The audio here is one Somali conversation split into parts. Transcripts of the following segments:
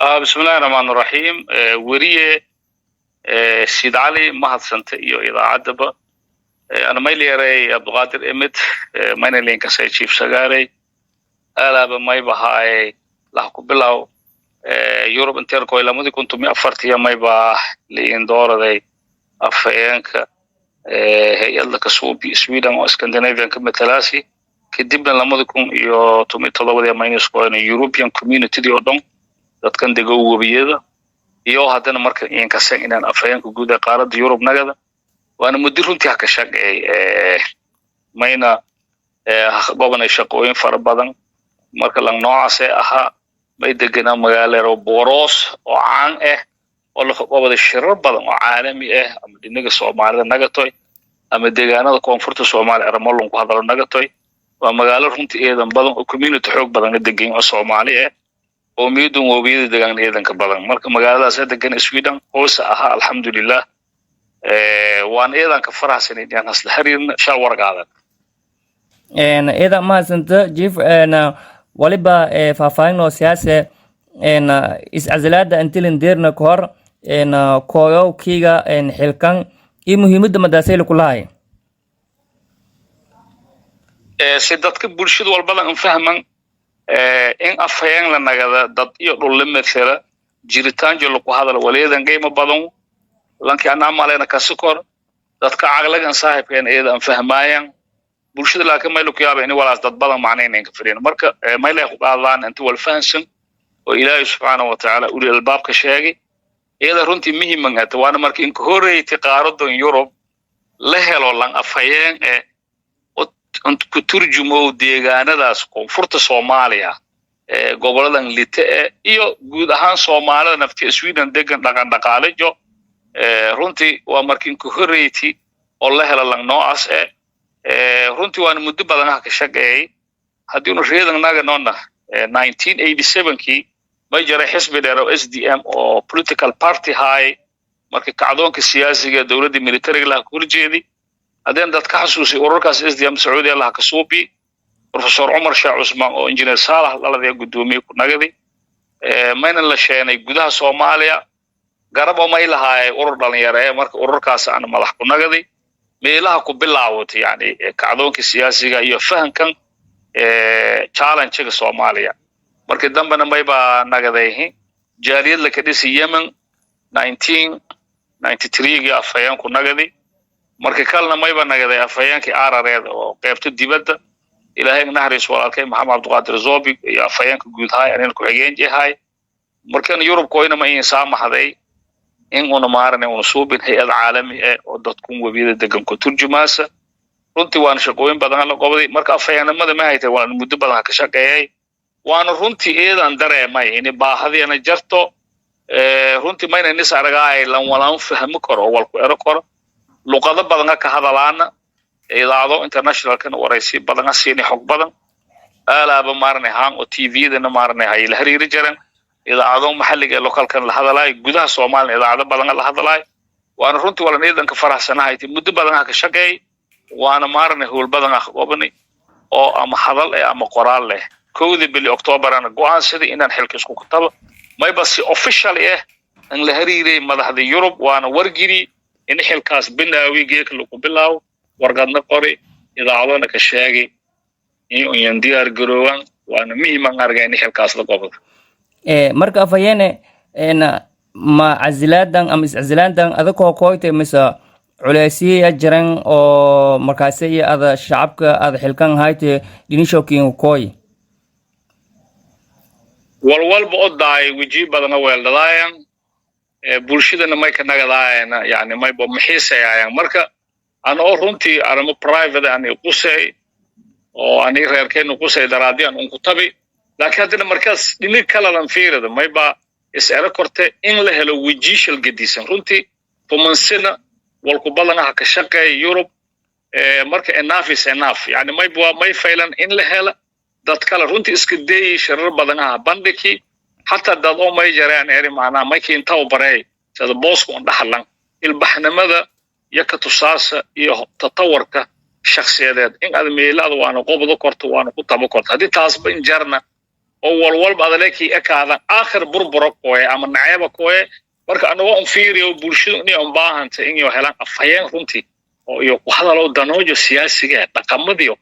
بسم الله الرحمن الرحيم وريه سيد علي مهد سنت iyo idaacadaba ana may leeyahay Abdulqaadir Emid mayna leen ka say chief sagaaray alaaba may bahay la ku bilaw Europe inter ko ilamadi kuntum afartiya may ba leen dooraday afayeenka hay'adda ka soo bi Sweden oo Scandinavian ka matalaasi kadibna lamadi kun iyo 17 minus ko European community oo dhan dadkan dego wabiyada iyo haddana marka in ka san inaan afayeenka guud ee qaaradda Yurub nagada waana muddo runtii ka shaqeey mayna gobanay shaqooyin fara badan marka lang noocaas ah may deganaa magaalada Boros oo caan ah oo la qabada shirar badan oo caalami ah ama dhinaca Soomaalida nagatoy ama deegaanada koonfurta Soomaaliya Ramalon ku hadalo nagatoy waa magaalo runtii eedan badan oo community xoog badan degan oo Soomaali ah oo miidun wabiyada deegaanka badan marka magaaladaas degan Sweden hoos aha alxamdulillah waan eedan ka faraxsan inaan asla xiriirna shal warqaada eedan ma santa jif waliba faahfaahin oo siyaasi is-azlaada intilin deerna ka hor kooyowkiga xilkan iyo muhiimadda madaasayl ku lahay si dadka bulshada walbadan fahman in afayeen la nagada dad iyo dhul limithira jiritaan jilo ku hadal waleedan qiimo badan lanki ana maleena ka sokor dadka aqlagan saaxiibkeen eedan fahmayaan bulshada laakiin may ku yaabeen walaas dad badan macnayneen ka firiin marka may leeyahay qaadaan inta wal fahansan oo Ilaahay subhanahu wa ta'ala uri albaabka sheegay eeda runtii muhiim ah waana markii in horeeyay qaaradan Yurub la helo lan afayeen ku turjumo deegaanadaas koonfurta Soomaaliya goboladan Lite iyo guud ahaan Soomaalida naftii Sweden degan dhaqaalejo runtii waa markii ku horeeyay oo la helo lan noocaas runtii waan muddo badan ka shaqeeyay hadii uu reedan naga noona 1987kii bay jaray xisbi dheer oo SDM oo political party high markii kacdoonka siyaasiga dawladda militariga la horjeeday hadeen dad ka xasuusay ururkaas SDM Sacuudi Allah ka suubi professor Umar Shah Usman oo engineer Salah lalada gudoomiye ku nagaday mayna la sheenay gudaha Soomaaliya garab oo may lahaay urur dhalinyaro marka ururkaas aan madax ku nagaday meelaha ku bilaawatay yani kacdoonka siyaasiga iyo fahankan challenge-ga Soomaaliya markii dambana may ba nagaday jaaliyad la ka dhisay Yemen 1993 afayeen ku nagaday markii kalena may ba nagaday afayeenkii arareed oo qaybta dibadda Ilaahay naxariis walaalkay Maxamed Abdulqaadir Zobi iyo afayeenka guud ahaan inaan ku xigeen yahay markan Yurub kooyna ma in saamaxday in uu maarnay uu suubin hay'ad caalami ah oo dadku wabiyada degan ku turjumaasa runtii waan shaqooyin badan la qabday marka afayeenimada ma haytay waan muddo badan ka shaqeeyay waan runtii eedan dareemay in baahadina jarto runtii mayna nis aragay lan walaan fahmi karo wal ku ero karo luqado badan ka hadalaana idaacado international kan waraysi badan siin xog badan alaaba maarnay haan oo TV-da maarnay hay la xiriir jiran idaacado maxalliga local kan la hadalay gudaha Soomaaliya idaacado badan la hadalay waana runtii wala needan ka faraxsanahay muddo badan ka shaqeey waana maarnay howl badan qabnay oo ama hadal ama qoraal leh 1 October ana go'aansaday inaan xilka isku kutabo may bas officially in la xiriiray madaxda Yurub waana wargiri in xilkaas binaawi geek lagu bilaaw warqadna qori idaacadana ka sheegay in diyaar garoowan waana muhiim aan argay in xilkaas la qabto marka afayene ma aziladan am is-azlaadan adakoo kooytay mise culeysiyay jiran oo markaas ay ada shacabka ada xilkan hayte dinishokin kooy walwalba oo daay wiji badan weeldadayaan bulshadana may ka nagadaayna yani may bo maxiisayaan marka aan oo runtii arimo private aan qusay oo aan reerkeen qusay daraadiyan ku tabi laakiin hadana markaas dhinac kala lan fiirada may ba is era korte in la helo wajishal gadisan runtii tumansina wal ku badan ka shaqeey Europe marka enough is enough yani may failan in la helo dad kala runtii iska day shirar badan bandhigi hatta dad oo may jaraan eri macna may kiinta u baray sida boosku dhaxlan ilbaxnimada yaka tusaasa iyo tatawarka shakhsiyadeed in aad meelaad waana qobdo korto waana ku tabo korto hadii taas ba in jarna oo walwalba adaleekii ekaadan aakhir burbura kooye ama nacayba kooye marka anagoo un fiiriyo bulshadu inay u baahanta inay helaan afhayeen runtii oo iyo ku hadalo danoojo siyaasiga dhaqamadiyo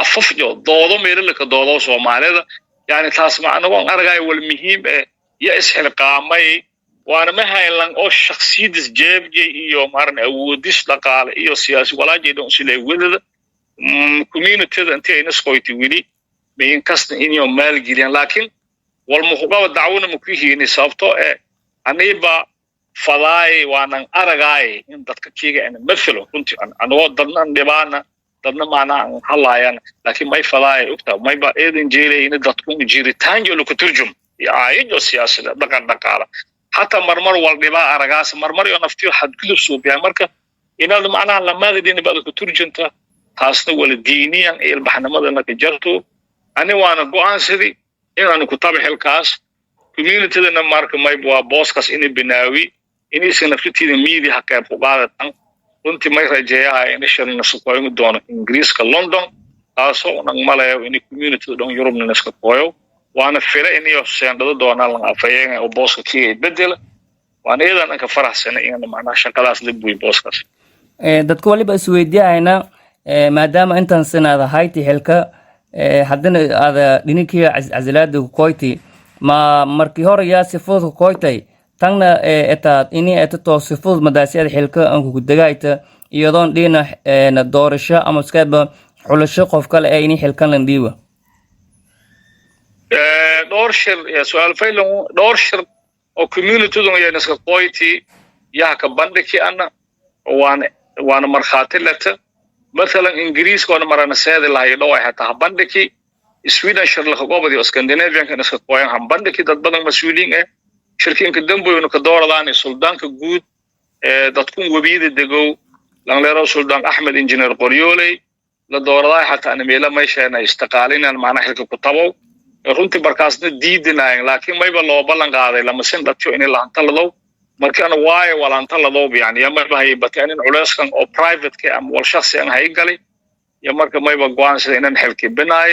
afafjo doodo meelka doodo Soomaalida yani taas ma anagoo aragay wal muhiim ya isxilqaamay waana ma haylan oo shakhsiyadis jeebje iyo maran awoodis dhaqaale iyo siyaasi walaajeedo silay wadada community-da intay nasqoyti wili bayn kasta inay maal geliyaan laakiin wal muqaba dacwada ma ku yihiin sababtoo aniba fadaay waanan aragay in dadka kiiga aan mafilo runtii anagoo dadnan dhibaana dadna maana halaayaan laakiin may fadaay ogta may ba eedan jeelay in dadku jiritaan jelo ku turjum iyo siyaasadda dhaqaale حتى مرمر والدباء أرجاس مرمر ينفتيو حد كل صوب يعني مركا إن هذا معناه لما هذا دين بعد كترجنته خاصة والدينيا البحنا ماذا نكجرته أنا وأنا قوان سدي إن أنا كتاب حلقاس community ده نمارك ما يبغى boss كاس إني بناوي إني سنفتي الميديا حكى بقالة كنت ما يرجعها إني شر نسقايم دون إنجليز كلندن خاصة ونعمله إني community دون يوروب نسقايو وأنا فرق إني يوصل دونا لنا فيين أو بوس كي يبدل وأنا إذا أنا كفرح سنة إنه معنا شكلاس لبوي بوس كاس. dadku waliba isweydiiyayna maadaama intan sanada hayti helka haddana ada dhinikii cazilaada ku koyti ma markii hore yaa sifood ku koytay tangna etaad inii etato sifood madaasiyada helka aan ku dagayta iyadoon dhina doorasho ama iskaba xulasho qof kale ee inii helkan lan dhiiba دورشر يا سؤال فيلم دورشر أو community دون ينسك قويتي يا كبندك أنا وأنا مرخاتي لته مثلا إنجليز كون مرة نسيد الله يلوه حتى بندك سويدن شر الخقوبة دي اسكندنافيا كان نسك قوي هم بندك ده بدن مسؤولين شركين كدم بيونو كدور لاني سلطان كجود ده تكون وبيد الدجو لان لرا سلطان أحمد إنجنير قريولي لدور الله حتى أنا ميلا ما يشأنا استقالين أنا معنا حركة كتابو runtii barkaasna diidinayeen laakiin mayba loo ballan qaaday lama sin dadku in la hantalado markaan waaye wala hantalado yani ma bahay bataan in culeyskan oo private ka am wal shakhsi aan hay galay ya marka mayba go'aan sida inaan xilki binaay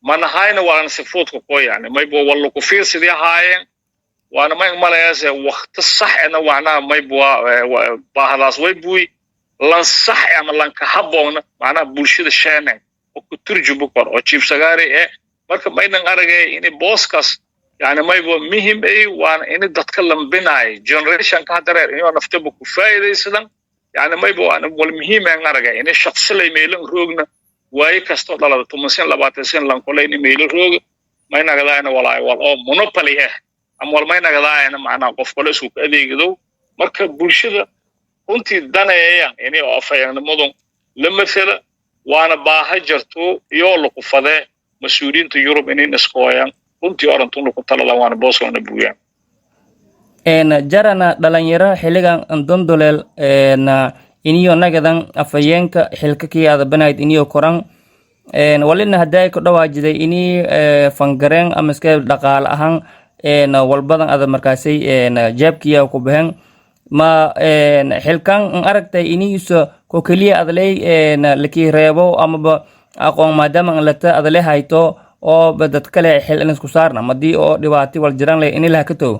mana hayna waan sifood ku yani mayba wala ku fiirsadii haayeen waana ma malayaase waqti sax ana waana mayba baahadaas way buuy lan sax ama lan ka haboona maana bulshada sheenen oo ku turjubo kor oo chief sagari marka maynan aragay in booskas yani maybo muhiim ay waan in dadka lambinaay generation ka dareer inuu naftaba ku faa'iideysan yani maybo aan wal muhiim aan aragay in shakhsi la meelan roogna way kasto dhalada 20 lan kulay in meel roog mayna gadaayna walaay wal oo monopoly am wal mayna gadaayna macna qof kale isku adeegado marka bulshada runtii danayaan in ay afayaan lama fela waana baaha jarto iyo lagu fadee مسؤولين يوروب إنين إسقايان كنت أرنتون لكم تلا وانا بوصلنا بويان. جرنا دلنيرا حلقان أندون دولل إنيو نجدان أفيانك حلقكي هذا بنايت إنيو كوران ولنا هداي كده واجد إني فنجرين أمسكال دقال أهان والبدن هذا مركزي جابكيا وكوبهن ما حلقان أركت إني يس كوكليا أدلي لكي ريبو أما aqoon maadaama aan la taadale hayto oo badad kale xil in isku saarna madii oo dhibaato wal jiraan leh in la ka tago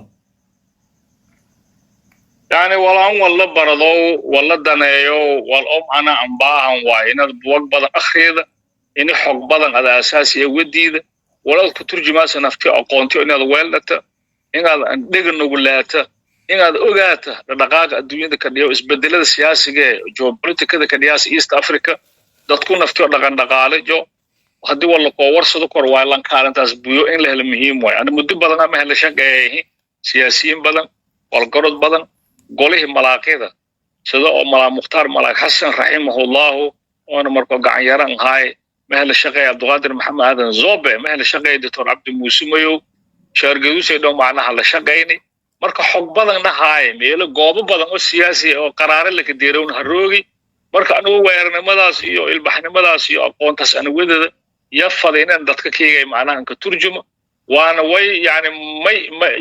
yani walaan wala barado wala daneeyo wal ana ambaahan waa inaad buug badan akhriyada in xog badan ada asaasi wadiida wala ku turjumaasa nafti aqoonti inaad weelata inaad dhigan ugu laata inaad ogaata dhaqaaqa adduunyada ka dhiyo isbedelada siyaasiga ee geopolitics ka dhiyaas East Africa dadku naftiyo dhaqan dhaqaale jo hadii wala ko warsado kor waa lan kaalantaas buuyo in la helo muhiim way ana muddo badan ama hela shaqeeyay siyaasiyiin badan wal garad badan golihi malaaqida sida oo mala muxtar malaaq xasan rahimahullah oo markoo gacan yaran hay ma hela shaqeey Abdulqaadir Maxamed Aadan Zobe ma hela shaqeey Dr. Abdi Muuse Mayo shargeedu saydo macnaha la shaqeeyni marka xog badan hay meelo goobo badan oo siyaasi oo qaraar la ka deeroon haroogi marka anu weernimadaas iyo ilbaxnimadaas iyo aqoontaas ana wadada ya fadhiyaan dadka keegay macnaha ka turjumo waana way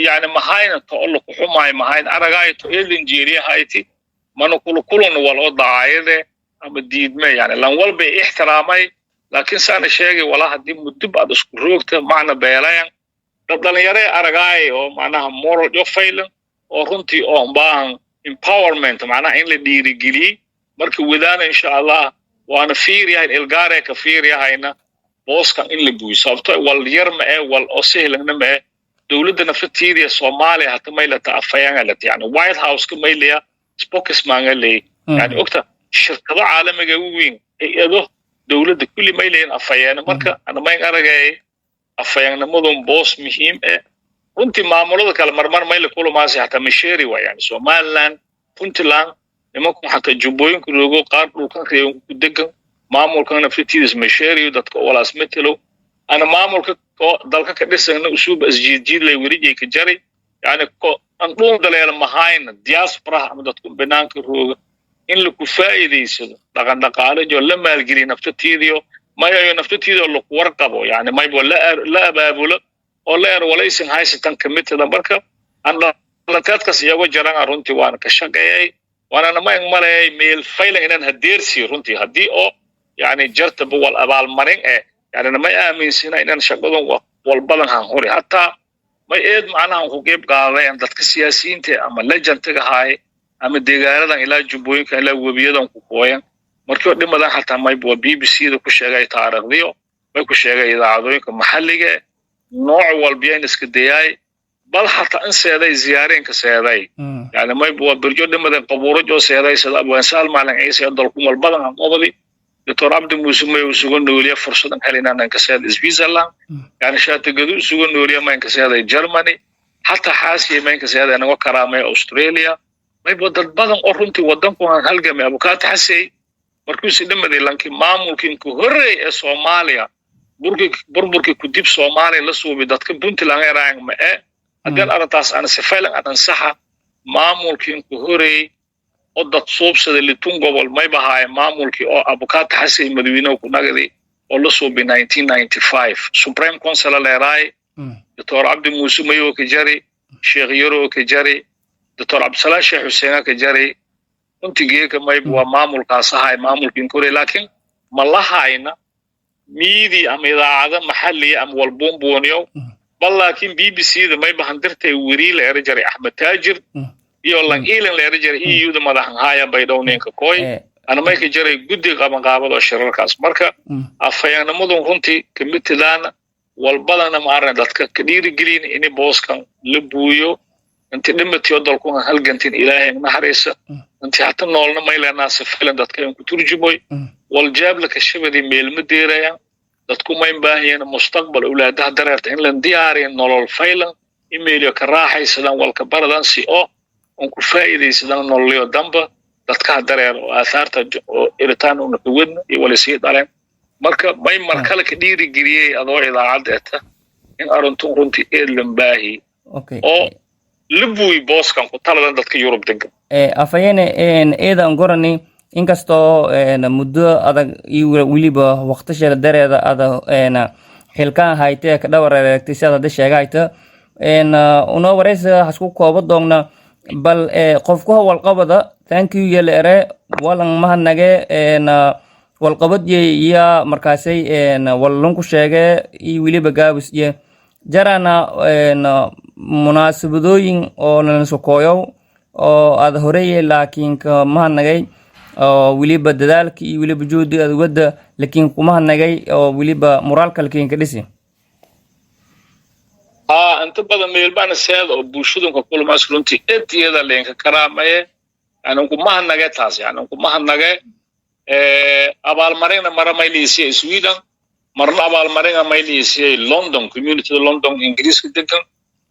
yani mahayna toolo ku xumaay mahayn aragay to elinjeeriya hayti manu kulun wal daayade ama diidme yani lan walba ixtiraamay laakiin saana sheegay wala hadii muddo baad isku roogta macna beelayan dad dhalinyare aragaay oo macnaha moral jo failan oo runtii oo baahan empowerment macnaha in la dhiirigeliyey marka wadaana insha allah waana fiiriyahay ilgaare ka fiiriyahayna booskan in la buuyo sababtoo wal yar ma ee wal oo sahlanna ma ee dowladda naftiida Soomaaliya hata maylata afayaan la yani White House ka maylaya spokesman galay yani ogta shirkado caalamiga weyn iyado dowladda kulli mayleen afayaan marka ana ma aragay afayaannimadun boos muhiim ah runtii maamulada kale marmar mayl kulamaasi hata misheeri waa yani Somaliland Puntland nimanku hata jubbooyinka loogo qaar dhulkan reeyo ku degan maamulkan naftiisa misheeri dadka walaas metelo ana maamulka dalka ka dhisana usub asjiid lay wareejay ka jaray yani ko aan dhul daleel mahayn diaspora ama dadku banaanka rooga in la ku faa'iideysado dhaqan dhaqaale jo la maalgelin naftiisa mayo naftiisa loo warqabo yani may la abaabulo oo la walaysan haysan kamidada marka aan la taadkas iyago jaran runtii waan ka shaqeeyay waana ma malay meel failan inaan hadeersi runtii hadii oo yani jarta wal abaal marin يعني ما آمنسنا إن شغلهم والبلن هنوري حتى ما إيد معنا هنقيب قاضي عند السياسيين تي أما لجنة تجاهاي أما دجاجة إلى جبوين كإلى وبيدهم كوين مركب دم ده حتى ما يبغى BBC ده كل شيء جاي تعرض ديو ما كل شيء جاي إذا عدوين كمحلية نوع والبيان إسكدياي بل حتى إن سيداي زيارين كسيداي يعني ما يبغى برجو دم ده قبورة جو سيداي سيد أبو إنسان معنا عيسى يدلكم البلن هنقضي دكتور عبد الموسومي وسجون دولية فرصة حالنا ننكسر سويسرلاند يعني شات جدول سجون دولية ما ينكسر جرماني حتى حاسي ما ينكسر أنا وكرامة أستراليا ما يبغى بدن أورنتي ودنكم هالجميع أبوكات حسي مركز دم ذي لانك ما ممكن كهرة الصوماليا بربك كتيب صومالي لسه بدأت كبنت لعنة رأي ما أدل أنا تاس أنا سفيلا أنا صحة ما ممكن كهرة odad soobsada litungobol may bahay maamulkii oo abukaat xasay madawiinow ku nagadi oo la soo bi 1995 Supreme Council leeray Dr. Abdi Musa Mayo ka jari Sheikh Yoro ka jari Dr. Abdullah Sheikh Hussein ka jari untigee ka may waa maamulkaas ahay maamulkiin kore laakiin ma lahayna miidi ama idaacada maxalli ama walboonbooniyo bal laakiin BBC da may bahan dirtay wariil ee jari Ahmed Tajir iyo lan ilan la rajay EU da madaxan haya baydowninka kooy ana ma ka jiray guddi qabanqaabada shirarkaas marka afayeenimadu runtii kamidtaana walbadana ma arrin dadka ka dhiirigelin in booskan la buuyo inta dhimatiyo dalku halgantin ilaahay naxariisa inta hatta noolna ma ilaa filan dadka ku turjumoy wal jaabla ka shabadi meel madeeraya dadku ma baahiyeen mustaqbal awlaadaha dareerta in la diyaariyo nolol faylan email ka raaxaysadaan walka baradan si oo ku faa'iideysadaan nolol damba dadka dareer oo aasaarta oo iritaan oo wadna iyo walisii dhaleen marka may markale ka dhiirigeliyay adoo idaacadda in aruntu runtii eelan baahi oo libuy booskan ku taladan dadka Yurub degan afayene eedan gorani inkastoo muddo adag iyo waliba waqtiga dareeda ada xilkaan haytay ka dhawareegtay sida sheegayta una wareysa hasku koobo doogna bal qofku walqabada thank you yelere walan mahanage walqabad ya markaasay wallan ku sheegay iyo waliba gaabis jarana munaasabadooyin oo la soo kooyo oo aad horeeyay laakiin ka mahanagay oo waliba dadaalkii iyo waliba joodi aad wada laakiin kuma hanagay oo waliba moraalka laakiin ka dhisi أنت بدل ما يلبان السيد أو بوشودهم كقول ما سلونتي إتيادا لينك كرامة يعني أنكم ما هنجا تاس يعني أنكم ما هنجا أبال مرينا مرة ما يليسي سويدن مرة أبال مرينا ما يليسي لندن community لندن إنجليز كده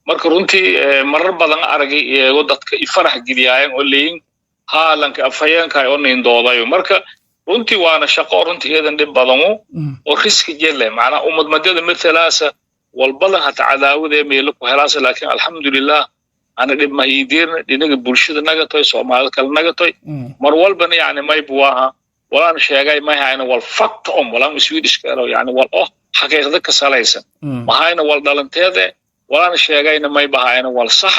مرة رونتي مرة بدل أرجع ودتك يفرح جديان ولين هالنك أفيان كايون إندولا مرة رونتي وأنا شقار رونتي هذا اللي بدلمو ورخص جيله معنا أمد مدة مثلاسة والبلن هتا عداوده meelo ku helaas laakiin alxamdulillah ana dib ma yiideen dinaga bulshada naga toy Soomaal kale naga toy mar walbana yaani may buwaha walaan sheegay ma hayna wal fact walaan Swedish karo yaani wal xaqiiqada ka salaysan ma hayna wal dhalanteede walaan sheegayna may bahayna wal sax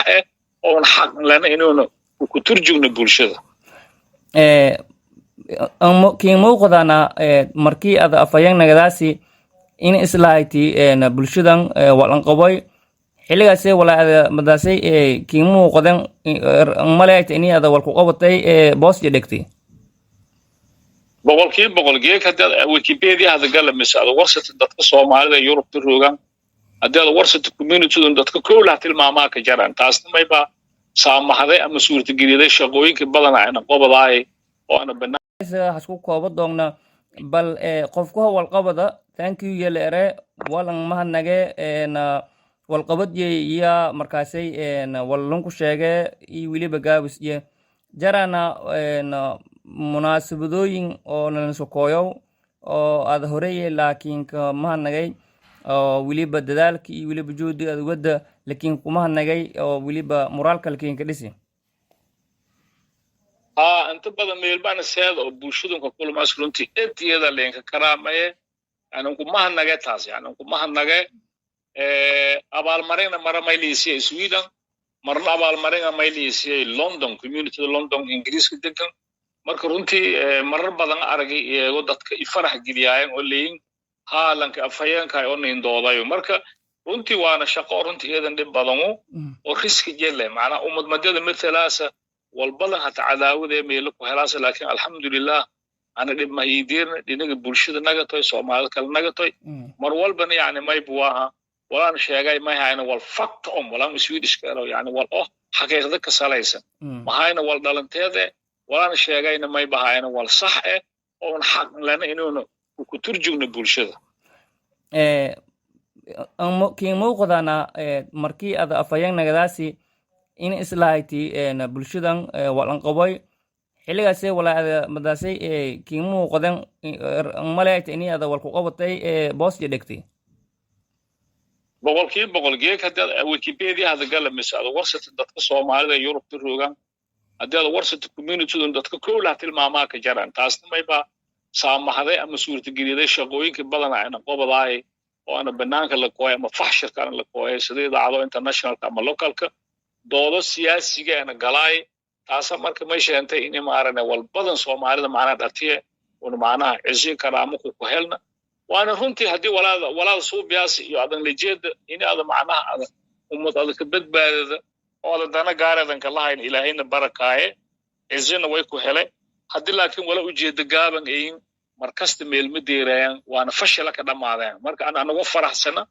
oo xaq lana inuu ku turjugno bulshada kiin muuqdana markii aad afayeen nagadaasi in islaaytii bulshadan walan qabay xilligaas wala ada madaasay kiimuu qodan maleeyta inii ada walku qabatay boos iyo dhigtay boqolkiiba boqol geek haddaad wikipedia hada gala mise ada warsata dadka soomaalida yurubta roogaan haddii ada warsata communitydun dadka kowlaha tilmaamaa ka jaraan taasna mayba saamaxday ama suurtageliyaday shaqooyinka badana ayna qobadaay oo ana banaan hasku kooba doogna bal qofku walqabada thank you yelere walan mahanage na walqabad iyo markaasay wallanku sheege iyo weliba gaabis iyo jarana munaasabadooyin oo nala sokooyow oo aad horeeye laakiin ka mahanagay oo weliba dadaalka iyo weliba juhdiga aad wadda laakiin kuma hanagay oo weliba moraalka laakiin ka dhisi inta badan meelbaana seeda oo bulshadunka kulmaas runtii intiyada leenka karaamaye aanan kuma hanagay taas aanan kuma hanagay abaalmarina mara mayliisiyay Sweden marna abaalmarina mayliisiyay London community London Ingiriiska degan marka runtii marar badan aragay iyago dadka ifarax geliyaan oo leeyin haalanka afayeenka oo nindoodayo marka runtii waana shaqo runtii eedan dhib badan oo riski jelle macna ummad madada matalaasa walbadan hata cadaawada meel ku helaasa laakiin alxamdulillah ana dhib ma yidiirna dhinaga bulshada naga toy Soomaali kale naga toy mar walbana yaani may buwaha walaan sheegay may hayna wal fact walaan Swedish kale yaani wal xaqiiqada ka salaysan ma hayna wal dhalanteede walaan sheegayna may bahayna wal sax oo xaq lana inuu ku turjugna bulshada kiin muuqdana markii ada afayeen nagadaasi in islahayti bulshadan walan qabay xilligaas wala ada madaasay kiin muuqdan maleeyta inii ada walku qabatay boos iyo dhigtay boqolkiiba boqol geek haddaad wikipedia hada gala mise ada warsata dadka soomaalida yurubta roogaan haddii ada warsata communitydun dadka kowlaha tilmaamaa ka jaraan taasna mayba saamaxday ama suurtageliyaday shaqooyinka badana ayna qobadaay oo ana banaanka la kooyay ama faxshirka la kooyay sida idaacado internationalka ama localka doodo siyaasiga ana galaay taasa marka may sheentay in maarane wal badan Soomaalida macna dhatiye oo macnaha cisiin karaamo ku helna waana runtii hadii walaal suubiyaasi iyo adan lejeeda in adan macnaha adan ummad adan ka badbaadada oo adan dana gaaradan ka lahayn ilaahayna barakaaye cisiina way ku helay hadii laakiin wala ujeeda gaaban ay markasta meel ma deerayaan waana fashil ka dhamaadeen marka aan anagu faraxsana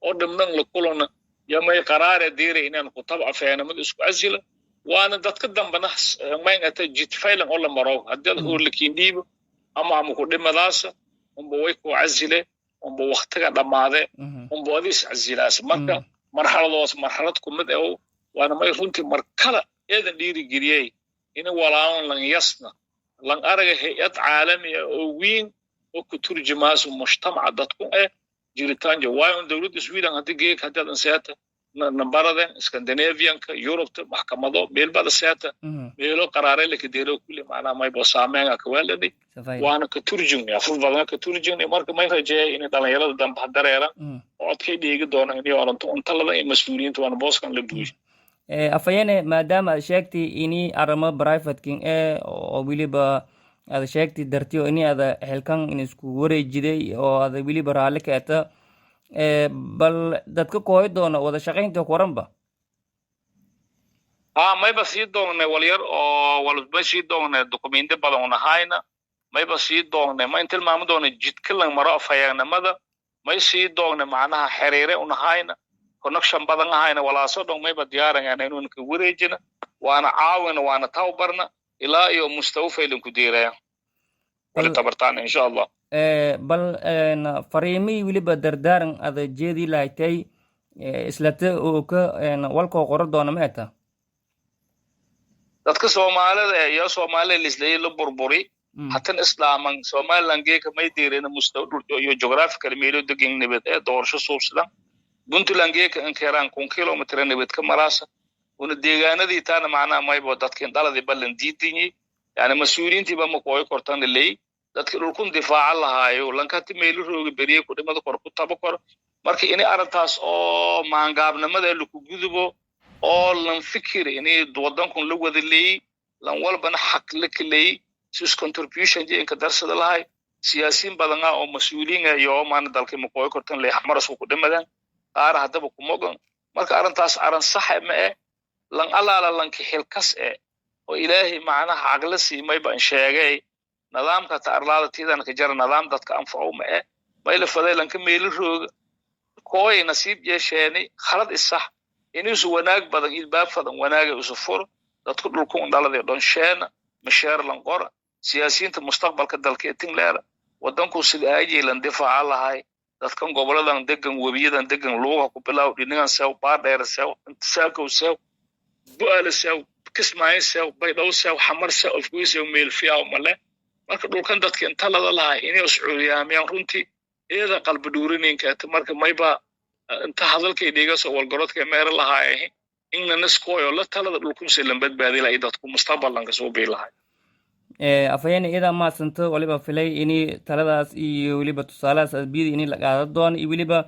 oo dhammaan la kulana yamay qaraar deeray inaan ku tabcafeena mid isku asila waana dadka dambana maynta jid faylan oo la maro hadii uu lakiin dhiibo ama ku dhimadaasa way ku asile waqtiga dhamaade adis asilaas marka marxalad ku mid ah waana may runtii markala eedan dhiiri geliyay in walaan lan yasna lan araga hay'ad caalami oo weyn oo ku turjumaas mujtamaca dadku jiritaan jawaayon dawladda Sweden hadii geek hadii aan seeta nambarada Scandinavianka Europe maxkamado meelbada seeta meelo qaraare la kadeero kulli macna may bo saameyn ka weeladi waana ka turjumay afur badan ka turjumay marka may rajay in dhalinyarada dambe dareera oo adkay dhigi doona in yoranto inta laba mas'uuliyiinta waan booskan la buush afayene maadaama aad sheegtay inii aramo private king oo weliba aad sheegtay dartiyo inii aad xilkan in isku wareejiday oo aad weliba raali ka ata bal dadka kooy doona wada shaqaynta koranba mayba sii doonay walyar oo walba sii doonay dokumenti badan una hayna mayba sii doonay ma inta maamul doonay jidka la maro afayaanimada may sii doonay macnaha xiriire una hayna connection badan ahayna walaaso dhan mayba diyaaran inuu ka wareejina waana caawin waana tawbarna ilaa iyo mustawfaylan ku diiraya wala tabartaan insha Allah bal fariimi waliba dardaaran ada jeedi laaytay islata oo ka walko qoran doona meeta dadka Soomaalida iyo Soomaaliya lislay la burburi hatan islaaman Soomaaliland geeka may diireen mustawdul iyo geographical meelo degan nabad doorsho suubsadan Puntland geeka in Keraan 1 kilometer nabad ka maraasa una deegaanadii taana macnaha maybo dadkeen daladii ballan diidinay yani mas'uuliyiintii ba ma kooy kortan leey dadka dhulkun difaaca lahaayo lankati meelo rooga bariye ku dhimada kor ku tabo kor marka inay arintaas oo maangaabnimada lagu gudubo oo lan fikir inay wadankun la wada leey lan walbana xaq la kaleey sis contribution in ka darsada lahay siyaasiin badan oo mas'uuliyiin iyo maan dalka ma kooy kortan leey xamaras ku dhimadan qaar hadaba ku mogan marka arrintaas arin sax ma ah lan alaala lanki xilkas ah oo ilaahay macnaha caqli siimay baan sheegay nidaamka taarlaada tiidan ka jara nidaam dadka anfaco ma ah bayla faday lanka meel roog kooy nasiib yeesheeni khalad isax inuu wanaag badan ilbaab fadan wanaaga u safur dadku dhulku dhalada dhonsheena mashaar lan qor siyaasiyiinta mustaqbalka dalka tin leer wadanku sida ay yeelan difaaca lahay dadkan goboladan degan webiyadan degan luuga ku bilaw dhinacan saw baadheer saw intisaako saw bu'aala saw kismaayo saw baydhow saw xamar saw afgoysa meel fiican male marka dhulkan dadka inta la lahay inay uscuuriyaan runtii iyada qalbi dhuurininka marka mayba inta hadalkay dhiga soo walgarodka meer lahay inna naskooyo la talada dhulku si lambad baadila dadku mustaqbalka soo biilahay afayeen iyada ma santo waliba filay inay taladaas iyo waliba tusaalahaas biyada inay la qaado doon iyo waliba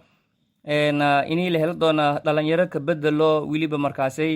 inay la helo doona dhalinyaro ka bedelo waliba markaasay